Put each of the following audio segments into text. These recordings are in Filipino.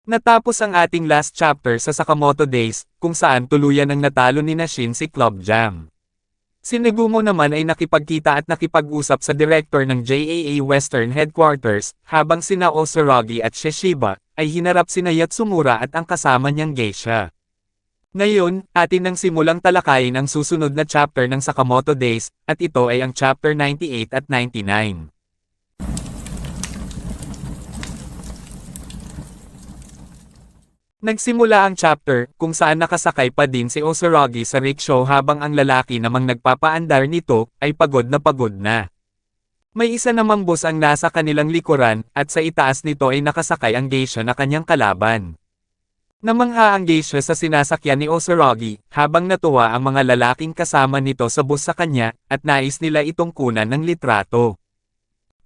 Natapos ang ating last chapter sa Sakamoto Days, kung saan tuluyan ang natalo ni Shin si Club Jam. Si Negumo naman ay nakipagkita at nakipag-usap sa director ng JAA Western Headquarters, habang sina Osuragi at Shishiba, ay hinarap sina Yatsumura at ang kasama niyang geisha. Ngayon, atin nang simulang talakayin ang susunod na chapter ng Sakamoto Days, at ito ay ang chapter 98 at 99. Nagsimula ang chapter, kung saan nakasakay pa din si Osuragi sa rickshaw habang ang lalaki namang nagpapaandar nito, ay pagod na. May isa namang boss ang nasa kanilang likuran, at sa itaas nito ay nakasakay ang geisha na kanyang kalaban. Namangha ang geisha sa sinasakyan ni Osuragi, habang natuwa ang mga lalaking kasama nito sa bus sa kanya, at nais nila itong kunan ng litrato.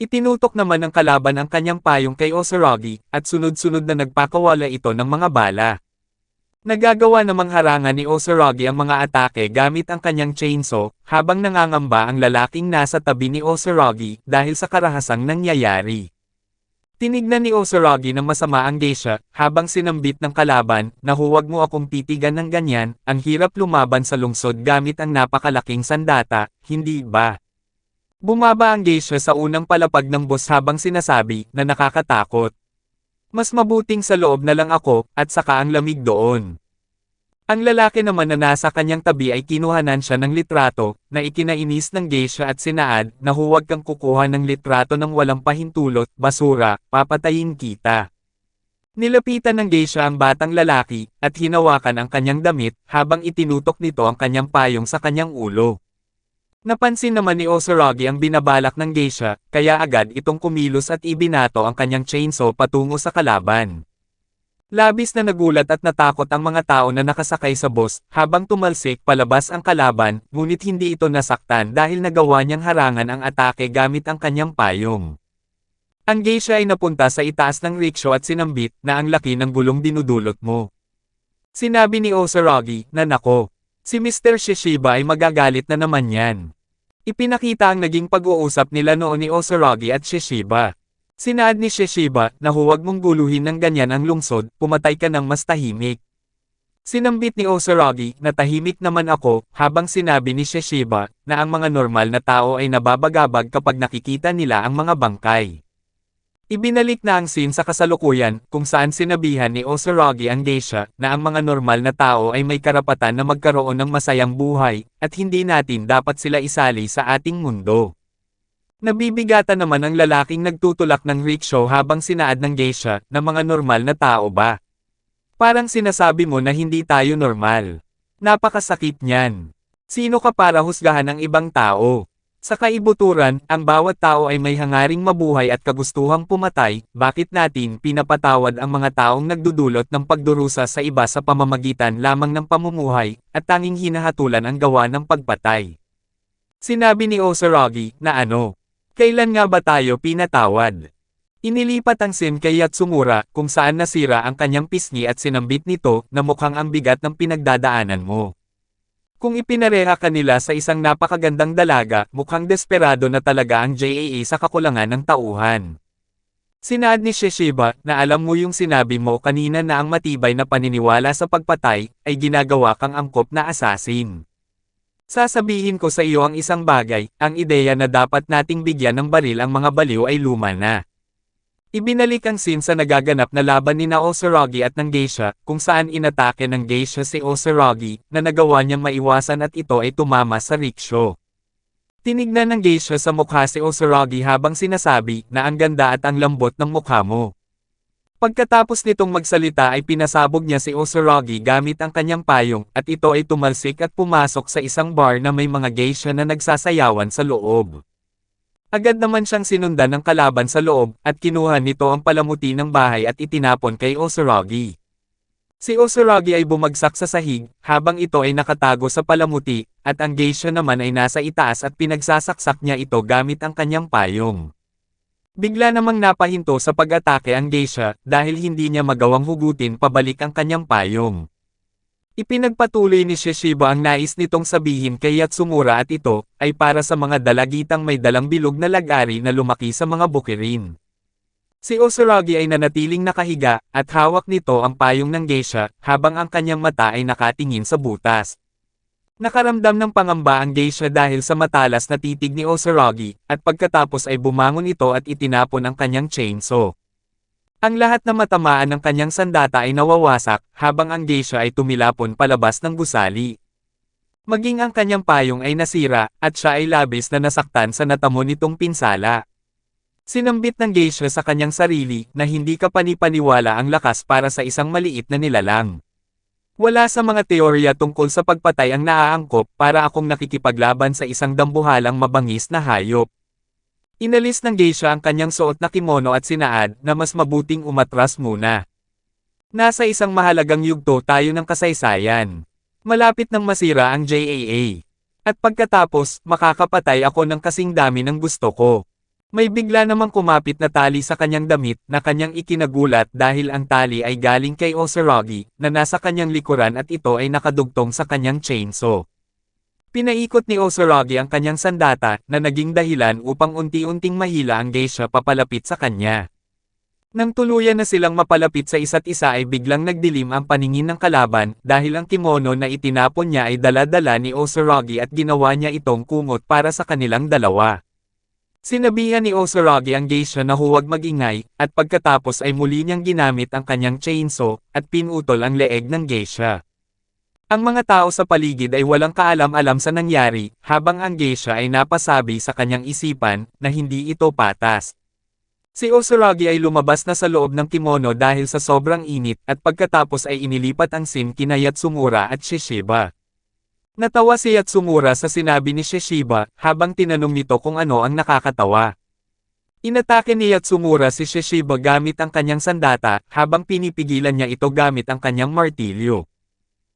Itinutok naman ng kalaban ang kanyang payong kay Osuragi, at sunod-sunod na nagpakawala ito ng mga bala. Nagagawa namang harangan ni Osuragi ang mga atake gamit ang kanyang chainsaw, habang nangangamba ang lalaking nasa tabi ni Osuragi dahil sa karahasang nangyayari. Tinignan ni Osuragi ng masama ang geisha, habang sinambit ng kalaban, na huwag mo akong titigan ng ganyan, ang hirap lumaban sa lungsod gamit ang napakalaking sandata, hindi ba? Bumaba ang geisha sa unang palapag ng boss habang sinasabi na nakakatakot. Mas mabuting sa loob na lang ako, at saka ang lamig doon. Ang lalaki naman na nasa kanyang tabi ay kinuhanan siya ng litrato, na ikinainis ng geisha at sinaad na huwag kang kukuha ng litrato ng walang pahintulot, basura, papatayin kita. Nilapitan ng geisha ang batang lalaki, at hinawakan ang kanyang damit, habang itinutok nito ang kanyang payong sa kanyang ulo. Napansin naman ni Osuragi ang binabalak ng geisha, kaya agad itong kumilos at ibinato ang kanyang chainsaw patungo sa kalaban. Labis na nagulat at natakot ang mga tao na nakasakay sa bus, habang tumalsik palabas ang kalaban, ngunit hindi ito nasaktan dahil nagawa niyang harangan ang atake gamit ang kanyang payong. Ang geisha ay napunta sa itaas ng rickshaw at sinambit na ang laki ng gulong dinudulot mo. Sinabi ni Osuragi na nako. Si Mr. Shishiba ay magagalit na naman yan. Ipinakita ang naging pag-uusap nila noon ni Osuragi at Shishiba. Sinaad ni Shishiba na huwag mong guluhin ng ganyan ang lungsod, pumatay ka ng mas tahimik. Sinambit ni Osuragi na tahimik naman ako, habang sinabi ni Shishiba na ang mga normal na tao ay nababagabag kapag nakikita nila ang mga bangkay. Ibinalik na ang scene sa kasalukuyan, kung saan sinabihan ni Osuragi ang geisha, na ang mga normal na tao ay may karapatan na magkaroon ng masayang buhay, at hindi natin dapat sila isali sa ating mundo. Nabibigatan naman ang lalaking nagtutulak ng rickshaw habang sinaad ng geisha, na mga normal na tao ba? Parang sinasabi mo na hindi tayo normal. Napakasakit niyan. Sino ka para husgahan ang ibang tao? Sa kaibuturan, ang bawat tao ay may hangaring mabuhay at kagustuhang pumatay, bakit natin pinapatawad ang mga taong nagdudulot ng pagdurusa sa iba sa pamamagitan lamang ng pamumuhay, at tanging hinahatulan ang gawa ng pagpatay? Sinabi ni Osuragi na kailan nga ba tayo pinatawad? Inilipat ang scene kay Yatsumura, kung saan nasira ang kanyang pisngi at sinambit nito na mukhang ang bigat ng pinagdadaanan mo. Kung ipinareha kanila sa isang napakagandang dalaga, mukhang desperado na talaga ang JAA sa kakulangan ng tauhan. Sinaad ni Shishiba na alam mo yung sinabi mo kanina na ang matibay na paniniwala sa pagpatay ay ginagawa kang angkop na asasin. Sasabihin ko sa iyo ang isang bagay, ang ideya na dapat nating bigyan ng baril ang mga baliw ay luma na. Ibinalik ang scene sa nagaganap na laban ni Osuragi at ng geisha, kung saan inatake ng geisha si Osuragi, na nagawa niyang maiwasan at ito ay tumama sa rickshaw. Tinignan ng geisha sa mukha si Osuragi habang sinasabi na ang ganda at ang lambot ng mukha mo. Pagkatapos nitong magsalita ay pinasabog niya si Osuragi gamit ang kanyang payong, at ito ay tumalsik at pumasok sa isang bar na may mga geisha na nagsasayawan sa loob. Agad naman siyang sinundan ng kalaban sa loob, at kinuha nito ang palamuti ng bahay at itinapon kay Osuragi. Si Osuragi ay bumagsak sa sahig, habang ito ay nakatago sa palamuti, at ang geisha naman ay nasa itaas at pinagsasaksak niya ito gamit ang kanyang payong. Bigla namang napahinto sa pag-atake ang geisha, dahil hindi niya magawang hugutin pabalik ang kanyang payong. Ipinagpatuloy ni Shishiba ang nais nitong sabihin kay Yatsumura at ito ay para sa mga dalagitang may dalang bilog na lagari na lumaki sa mga bukirin. Si Osuragi ay nanatiling nakahiga, at hawak nito ang payong ng geisha, habang ang kanyang mata ay nakatingin sa butas. Nakaramdam ng pangamba ang geisha dahil sa matalas na titig ni Osuragi, at pagkatapos ay bumangon ito at itinapon ang kanyang chainsaw. Ang lahat na matamaan ng kanyang sandata ay nawawasak, habang ang geisha ay tumilapon palabas ng gusali. Maging ang kanyang payong ay nasira, at siya ay labis na nasaktan sa natamo nitong pinsala. Sinambit ng geisha sa kanyang sarili, na hindi kapanipaniwala ang lakas para sa isang maliit na nilalang. Wala sa mga teorya tungkol sa pagpatay ang naaangkop para akong nakikipaglaban sa isang dambuhalang mabangis na hayop. Inalis ng geisha ang kanyang suot na kimono at sinaad na mas mabuting umatras muna. Nasa isang mahalagang yugto tayo ng kasaysayan. Malapit nang masira ang JAA. At pagkatapos, makakapatay ako ng kasing dami ng gusto ko. May bigla namang kumapit na tali sa kanyang damit na kanyang ikinagulat dahil ang tali ay galing kay Osuragi na nasa kanyang likuran at ito ay nakadugtong sa kanyang chainsaw. Pinaikot ni Osuragi ang kanyang sandata na naging dahilan upang unti-unting mahila ang geisha papalapit sa kanya. Nang tuluyan na silang mapalapit sa isa't isa ay biglang nagdilim ang paningin ng kalaban dahil ang kimono na itinapon niya ay dala-dala ni Osuragi at ginawa niya itong kumot para sa kanilang dalawa. Sinabihan ni Osuragi ang geisha na huwag magingay, at pagkatapos ay muli niyang ginamit ang kanyang chainsaw, at pinutol ang leeg ng geisha. Ang mga tao sa paligid ay walang kaalam-alam sa nangyari, habang ang geisha ay napasabi sa kanyang isipan, na hindi ito patas. Si Osuragi ay lumabas na sa loob ng kimono dahil sa sobrang init, at pagkatapos ay inilipat ang scene kina Yatsumura at Shishiba. Natawa si Yatsumura sa sinabi ni Shishiba, habang tinanong nito kung ano ang nakakatawa. Inatake ni Yatsumura si Shishiba gamit ang kanyang sandata, habang pinipigilan niya ito gamit ang kanyang martilyo.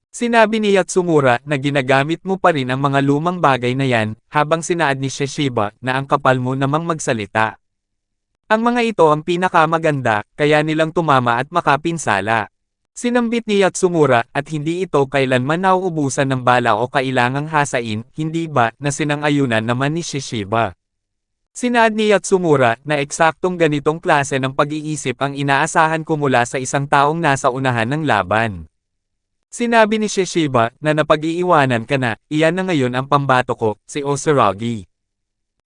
Sinabi ni Yatsumura na ginagamit mo pa rin ang mga lumang bagay na yan, habang sinaad ni Shishiba na ang kapal mo namang magsalita. Ang mga ito ang pinakamaganda, kaya nilang tumama at makapinsala. Sinambit ni Yatsumura, at hindi ito kailanman nauubusan ng bala o kailangang hasain, hindi ba, na sinang-ayunan naman ni Shishiba. Sinaad ni Yatsumura, na eksaktong ganitong klase ng pag-iisip ang inaasahan ko mula sa isang taong nasa unahan ng laban. Sinabi ni Shishiba, na napag-iiwanan ka na, iyan na ngayon ang pambato ko, si Osuragi.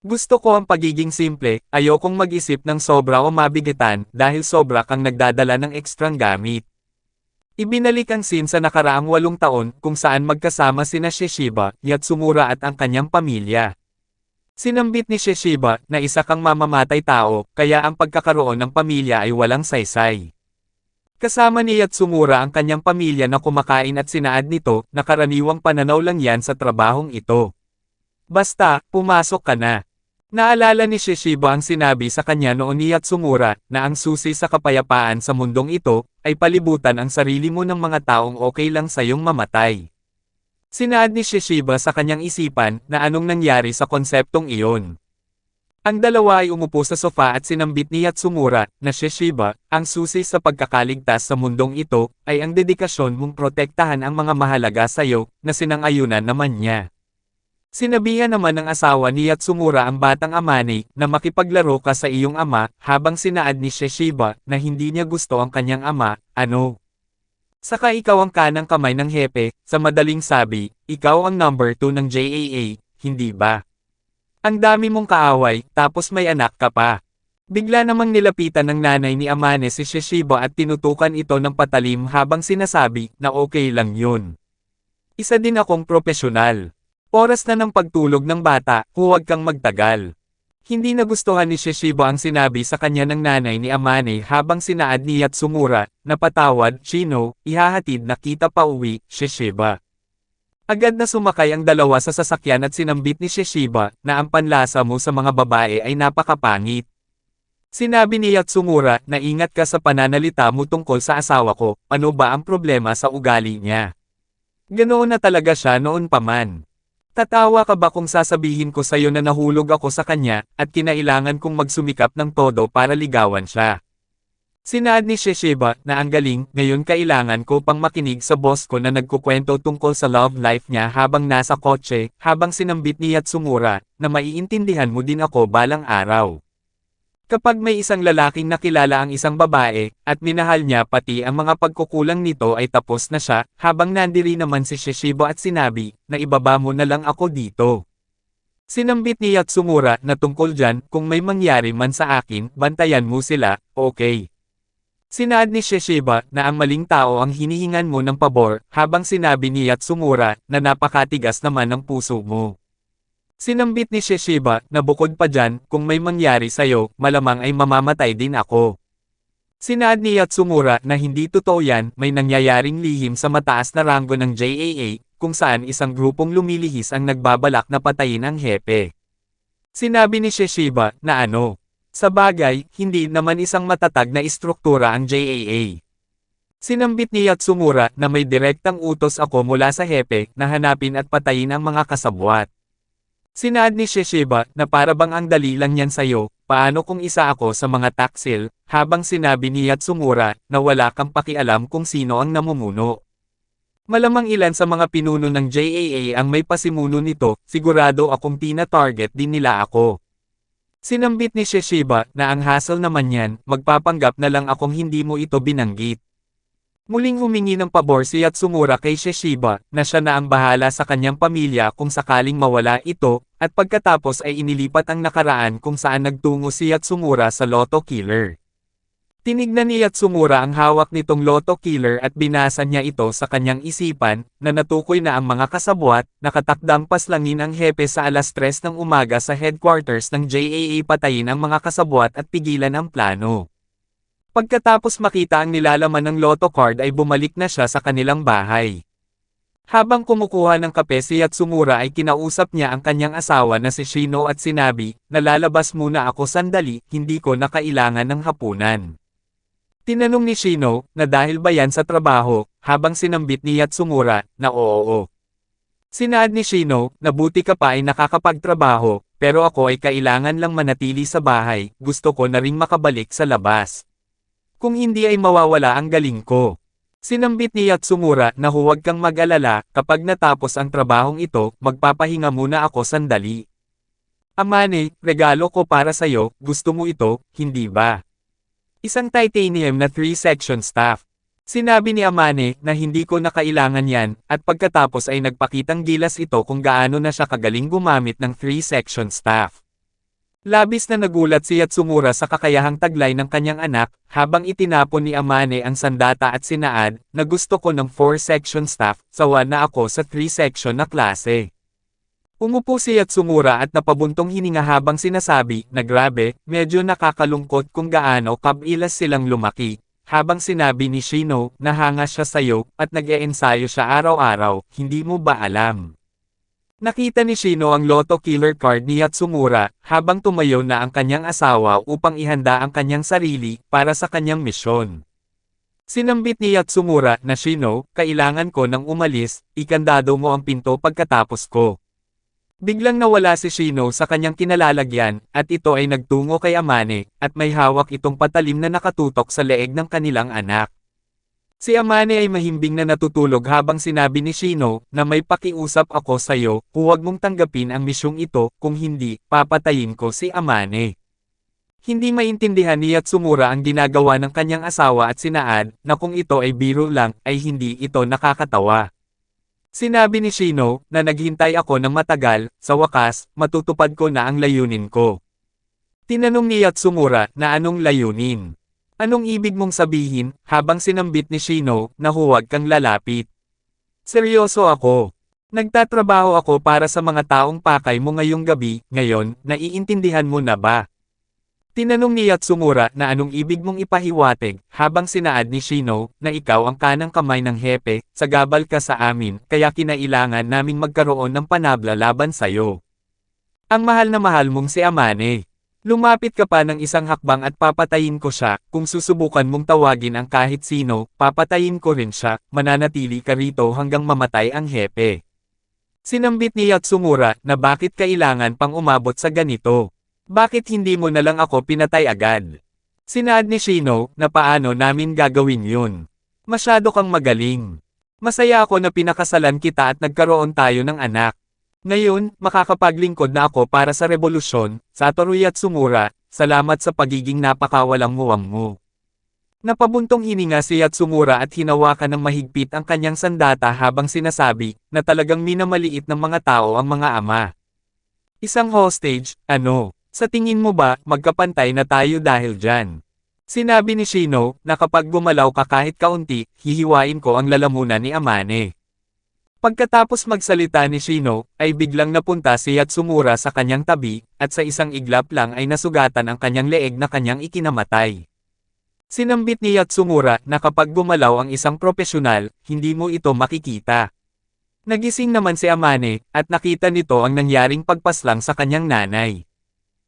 Gusto ko ang pagiging simple, ayokong mag-isip ng sobra o mabigatan, dahil sobra kang nagdadala ng ekstrang gamit. Ibinalik ang scene sa nakaraang 8 taon kung saan magkasama sina Shishiba, Yatsumura at ang kanyang pamilya. Sinambit ni Shishiba na isa kang mamamatay tao, kaya ang pagkakaroon ng pamilya ay walang saysay. Kasama ni Yatsumura ang kanyang pamilya na kumakain at sinaad nito na karaniwang pananaw lang yan sa trabahong ito. Basta, pumasok ka na. Naalala ni Shishiba ang sinabi sa kanya noon ni Yatsumura na ang susi sa kapayapaan sa mundong ito ay palibutan ang sarili mo ng mga taong okay lang sayong mamatay. Sinaad ni Shishiba sa kanyang isipan na anong nangyari sa konseptong iyon. Ang dalawa ay umupo sa sofa at sinambit ni Yatsumura na Shishiba, ang susi sa pagkakaligtas sa mundong ito ay ang dedikasyon mong protektahan ang mga mahalaga sayo na sinang-ayunan naman niya. Sinabihan naman ng asawa ni Yatsumura ang batang Amane na makipaglaro ka sa iyong ama, habang sinaad ni Shishiba na hindi niya gusto ang kanyang ama, ano? Saka ikaw ang kanang kamay ng hepe, sa madaling sabi, ikaw ang number 2 ng JAA, hindi ba? Ang dami mong kaaway, tapos may anak ka pa. Bigla namang nilapitan ng nanay ni Amane si Shishiba at tinutukan ito ng patalim habang sinasabi na okay lang yun. Isa din akong propesyonal. Oras na ng pagtulog ng bata, huwag kang magtagal. Hindi nagustuhan ni Shishiba ang sinabi sa kanya ng nanay ni Amane habang sinaad ni Yatsumura, na patawad, Shino, ihahatid na kita pa uwi, Shishiba. Agad na sumakay ang dalawa sa sasakyan at sinambit ni Shishiba na ang panlasa mo sa mga babae ay napakapangit. Sinabi ni Yatsumura na ingat ka sa pananalita mo tungkol sa asawa ko, ano ba ang problema sa ugali niya? Ganoon na talaga siya noon pa man. Tatawa ka ba kung sasabihin ko sa'yo na nahulog ako sa kanya, at kinailangan kong magsumikap ng todo para ligawan siya? Sinaad ni Shishiba na ang galing, ngayon kailangan ko pang makinig sa boss ko na nagkukwento tungkol sa love life niya habang nasa kotse, habang sinambit ni Yatsumura, na maiintindihan mo din ako balang araw. Kapag may isang lalaking nakilala ang isang babae, at minahal niya pati ang mga pagkukulang nito ay tapos na siya, habang nandiri naman si Shishiba at sinabi, na ibaba mo na lang ako dito. Sinambit ni Yatsumura na tungkol dyan, kung may mangyari man sa akin, bantayan mo sila, okay. Sinaad ni Shishiba na ang maling tao ang hinihingan mo ng pabor, habang sinabi ni Yatsumura na napakatigas naman ng puso mo. Sinambit ni Shishiba na bukod pa dyan, kung may mangyari sa'yo, malamang ay mamamatay din ako. Sinaad ni Yatsumura na hindi totoo yan, may nangyayaring lihim sa mataas na ranggo ng JAA, kung saan isang grupong lumilihis ang nagbabalak na patayin ang hepe. Sinabi ni Shishiba na ano? Sa bagay, hindi naman isang matatag na istruktura ang JAA. Sinambit ni Yatsumura na may direktang utos ako mula sa hepe na hanapin at patayin ang mga kasabwat. Sinaad ni Shishiba na para bang ang dali lang yan sa'yo, paano kung isa ako sa mga taksil, habang sinabi ni Yatsumura na wala kang pakialam kung sino ang namumuno. Malamang ilan sa mga pinuno ng JAA ang may pasimuno nito, sigurado akong tina-target din nila ako. Sinambit ni Shishiba na ang hassle naman yan, magpapanggap na lang akong hindi mo ito binanggit. Muling humingi ng pabor si Yatsumura kay Shishiba na siya na ang bahala sa kanyang pamilya kung sakaling mawala ito, at pagkatapos ay inilipat ang nakaraan kung saan nagtungo si Yatsumura sa Lotto Killer. Tinignan ni Yatsumura ang hawak nitong Lotto Killer at binasa niya ito sa kanyang isipan, na natukoy na ang mga kasabwat, nakatakdang paslangin ang hepe sa alas 3 ng umaga sa headquarters ng JAA, patayin ang mga kasabwat at pigilan ang plano. Pagkatapos makita ang nilalaman ng lotto card ay bumalik na siya sa kanilang bahay. Habang kumukuha ng kape si Yatsumura ay kinausap niya ang kanyang asawa na si Shino at sinabi, nalalabas muna ako sandali, hindi ko na kailangan ng hapunan. Tinanong ni Shino, na dahil ba yan sa trabaho, habang sinambit ni Yatsumura, na oo. Sinaad ni Shino, na buti ka pa ay nakakapagtrabaho, pero ako ay kailangan lang manatili sa bahay, gusto ko na ring makabalik sa labas. Kung hindi ay mawawala ang galing ko. Sinambit ni Yatsumura na huwag kang mag-alala, kapag natapos ang trabahong ito, magpapahinga muna ako sandali. Amane, regalo ko para sa'yo, gusto mo ito, hindi ba? Isang titanium na 3-section staff. Sinabi ni Amane na hindi ko na kailangan yan, at pagkatapos ay nagpakitang gilas ito kung gaano na siya kagaling gumamit ng 3-section staff. Labis na nagulat si Yatsumura sa kakayahang taglay ng kanyang anak, habang itinapon ni Amane ang sandata at sinaad, na gusto ko ng 4-section staff, sawa na ako sa 3-section na klase. Umupo si Yatsumura at napabuntong hininga habang sinasabi, na grabe, medyo nakakalungkot kung gaano kabilas silang lumaki, habang sinabi ni Shino, nahanga siya sayo, at nag-e-ensayo siya araw-araw, hindi mo ba alam? Nakita ni Shino ang Lotto Killer card ni Yatsumura, habang tumayo na ang kanyang asawa upang ihanda ang kanyang sarili, para sa kanyang misyon. Sinambit ni Yatsumura na Shino, kailangan ko nang umalis, ikandado mo ang pinto pagkatapos ko. Biglang nawala si Shino sa kanyang kinalalagyan, at ito ay nagtungo kay Amane, at may hawak itong patalim na nakatutok sa leeg ng kanilang anak. Si Amane ay mahimbing na natutulog habang sinabi ni Shino, na may pakiusap ako sa'yo, huwag mong tanggapin ang misyong ito, kung hindi, papatayin ko si Amane. Hindi maintindihan ni Yatsumura ang ginagawa ng kanyang asawa at sinaad, na kung ito ay biro lang, ay hindi ito nakakatawa. Sinabi ni Shino, na naghintay ako ng matagal, sa wakas, matutupad ko na ang layunin ko. Tinanong ni Yatsumura, na anong layunin? Anong ibig mong sabihin, habang sinambit ni Shino, na huwag kang lalapit? Seryoso ako. Nagtatrabaho ako para sa mga taong pakay mo ngayong gabi, ngayon, naiintindihan mo na ba? Tinanong ni Yatsumura na anong ibig mong ipahiwatig, habang sinaad ni Shino, na ikaw ang kanang kamay ng hepe, sagabal ka sa amin, kaya kinailangan naming magkaroon ng panabla laban sa'yo. Ang mahal na mahal mong si Amane. Lumapit ka pa ng isang hakbang at papatayin ko siya, kung susubukan mong tawagin ang kahit sino, papatayin ko rin siya, mananatili ka rito hanggang mamatay ang hepe. Sinambit ni Yatsumura na bakit kailangan pang umabot sa ganito? Bakit hindi mo na lang ako pinatay agad? Sinaad ni Shino na paano namin gagawin yun. Masyado kang magaling. Masaya ako na pinakasalan kita at nagkaroon tayo ng anak. Ngayon, makakapaglingkod na ako para sa revolusyon, Satoru Yatsumura, salamat sa pagiging napakawalang muwang mo. Napabuntong hininga si Yatsumura at hinawakan ng mahigpit ang kanyang sandata habang sinasabi na talagang minamaliit ng mga tao ang mga ama. Isang hostage, ano? Sa tingin mo ba, magkapantay na tayo dahil dyan? Sinabi ni Shino na kapag gumalaw ka kahit kaunti, hihiwain ko ang lalamunan ni Amane. Pagkatapos magsalita ni Shino, ay biglang napunta si Yatsumura sa kanyang tabi, at sa isang iglap lang ay nasugatan ang kanyang leeg na kanyang ikinamatay. Sinambit ni Yatsumura na kapag gumalaw ang isang profesional, hindi mo ito makikita. Nagising naman si Amane, at nakita nito ang nangyaring pagpaslang sa kanyang nanay.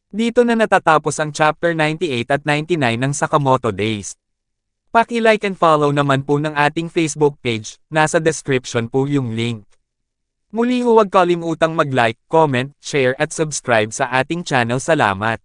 Dito na natatapos ang chapter 98 at 99 ng Sakamoto Days. Paki-like and follow naman po ng ating Facebook page, nasa description po yung link. Muli huwag kalimutang mag-like, comment, share at subscribe sa ating channel. Salamat.